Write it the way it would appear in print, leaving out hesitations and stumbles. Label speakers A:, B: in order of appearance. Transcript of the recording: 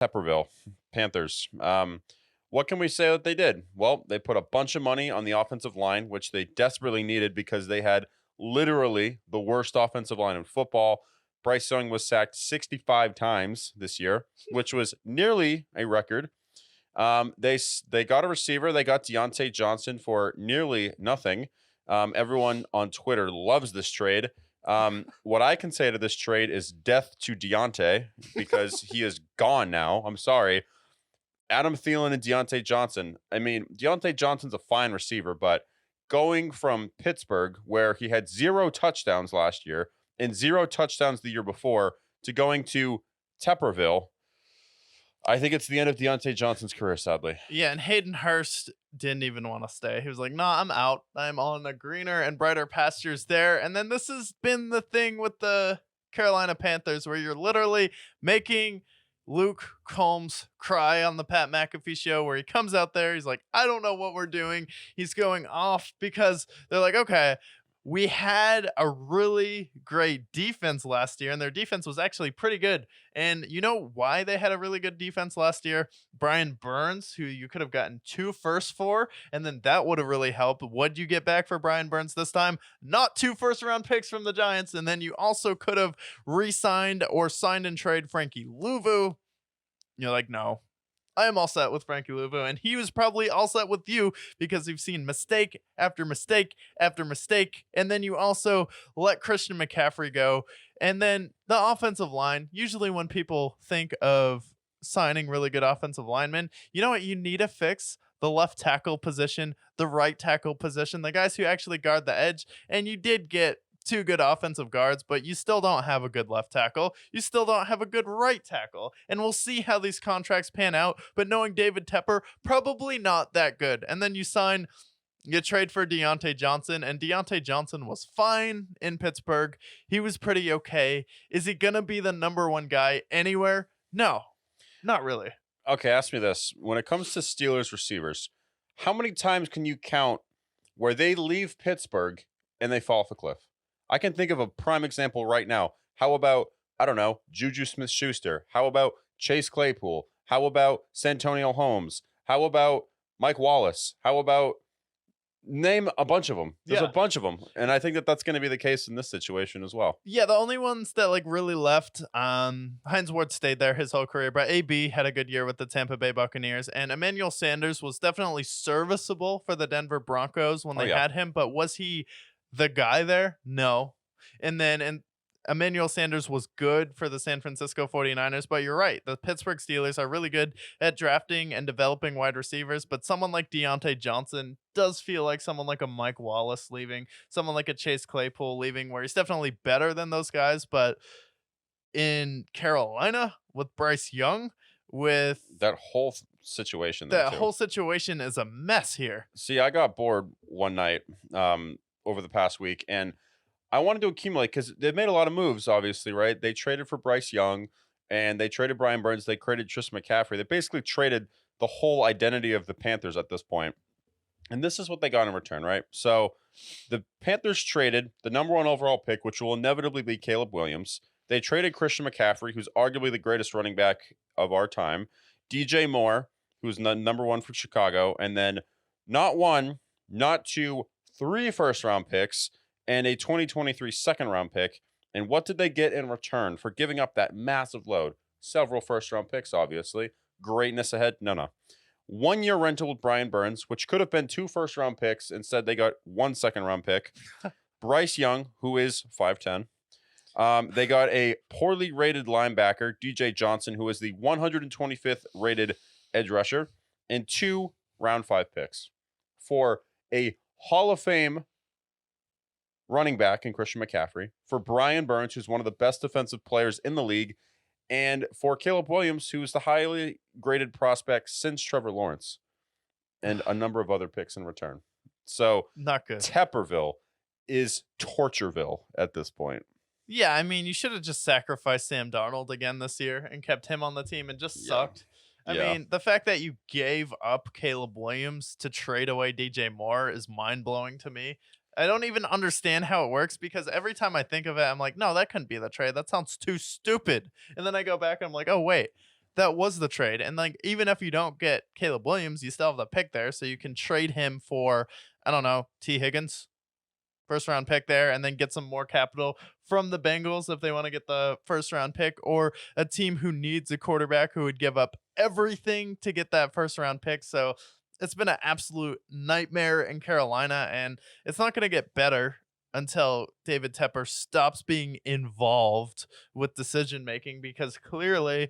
A: Pepperville Panthers. What can we say that they did? Well, they put a bunch of money on the offensive line, which they desperately needed because they had literally the worst offensive line in football. Bryce Young was sacked 65 times this year, which was nearly a record. They got a receiver. They got Deontay Johnson for nearly nothing. Everyone on Twitter loves this trade. What I can say to this trade is death to Deontay because he is gone now. I'm sorry. Adam Thielen and Deontay Johnson. I mean, Deontay Johnson's a fine receiver, but going from Pittsburgh, where he had 0 touchdowns last year and 0 touchdowns the year before, to going to Tepperville, I think it's the end of Deontay Johnson's career, sadly.
B: Yeah, and Hayden Hurst didn't even want to stay. He was like, "Nah, I'm out. I'm on the greener and brighter pastures there." And then this has been the thing with the Carolina Panthers, where you're literally making Luke Combs cry on the Pat McAfee show, where he comes out there, he's like, "I don't know what we're doing." He's going off because they're like, "Okay, we had a really great defense last year, and their defense was actually pretty good." And you know why they had a really good defense last year? Brian Burns, who you could have gotten 2 firsts for, and then that would have really helped. What'd you get back for Brian Burns this time? Not 2 first-round picks from the Giants, and then you also could have re-signed or signed and trade Frankie Louvu. You're like, no, I am all set with Frankie Louvu, and he was probably all set with you because you've seen mistake after mistake after mistake, and then you also let Christian McCaffrey go, and then the offensive line. Usually when people think of signing really good offensive linemen, you know what you need to fix? The left tackle position, the right tackle position, the guys who actually guard the edge, and you did get 2 good offensive guards, but you still don't have a good left tackle. You still don't have a good right tackle. And we'll see how these contracts pan out. But knowing David Tepper, probably not that good. And then you trade for Deontay Johnson, and Deontay Johnson was fine in Pittsburgh. He was pretty okay. Is he going to be the number 1 guy anywhere? No, not really.
A: Okay, ask me this. When it comes to Steelers receivers, how many times can you count where they leave Pittsburgh and they fall off a cliff? I can think of a prime example right now. How about, I don't know, Juju Smith-Schuster? How about Chase Claypool? How about Santonio Holmes? How about Mike Wallace? How about, name a bunch of them. There's a bunch of them. And I think that that's going to be the case in this situation as well.
B: Yeah, the only ones that like really left, Hines Ward stayed there his whole career, but AB had a good year with the Tampa Bay Buccaneers, and Emmanuel Sanders was definitely serviceable for the Denver Broncos when they had him, but was he the guy there? No. And Emmanuel Sanders was good for the San Francisco 49ers, but you're right. The Pittsburgh Steelers are really good at drafting and developing wide receivers, but someone like Deontay Johnson does feel like someone like a Mike Wallace leaving, someone like a Chase Claypool leaving, where he's definitely better than those guys, but in Carolina with Bryce Young, with
A: that whole situation,
B: that whole situation is a mess here.
A: See, I got bored one night over the past week, and I wanted to accumulate because they've made a lot of moves, obviously, right? They traded for Bryce Young, and they traded Brian Burns. They traded Tristan McCaffrey. They basically traded the whole identity of the Panthers at this point. And this is what they got in return, right? So the Panthers traded the number 1 overall pick, which will inevitably be Caleb Williams. They traded Christian McCaffrey, who's arguably the greatest running back of our time. DJ Moore, who's number 1 for Chicago. And then not 1, not 2, 3 first-round picks and a 2023 second-round pick. And what did they get in return for giving up that massive load? Several first-round picks, obviously. Greatness ahead? No. 1-year rental with Brian Burns, which could have been 2 first-round picks. Instead, they got 1 second-round pick. Bryce Young, who is 5'10". They got a poorly rated linebacker, DJ Johnson, who is the 125th rated edge rusher, and 2 round 5 picks for a Hall of Fame running back in Christian McCaffrey, for Brian Burns, who's one of the best defensive players in the league, and for Caleb Williams, who's the highly graded prospect since Trevor Lawrence, and a number of other picks in return. So
B: not good.
A: Tepperville is Tortureville at this point.
B: Yeah, I mean, you should have just sacrificed Sam Darnold again this year and kept him on the team and just sucked. I mean, the fact that you gave up Caleb Williams to trade away DJ Moore is mind-blowing to me. I don't even understand how it works because every time I think of it, I'm like, no, that couldn't be the trade. That sounds too stupid. And then I go back and I'm like, oh, wait, that was the trade. And like, even if you don't get Caleb Williams, you still have the pick there, so you can trade him for, I don't know, T. Higgins, first round pick there, and then get some more capital from the Bengals if they want to get the first round pick, or a team who needs a quarterback who would give up everything to get that first round pick. So it's been an absolute nightmare in Carolina, and it's not going to get better until David Tepper stops being involved with decision making, because clearly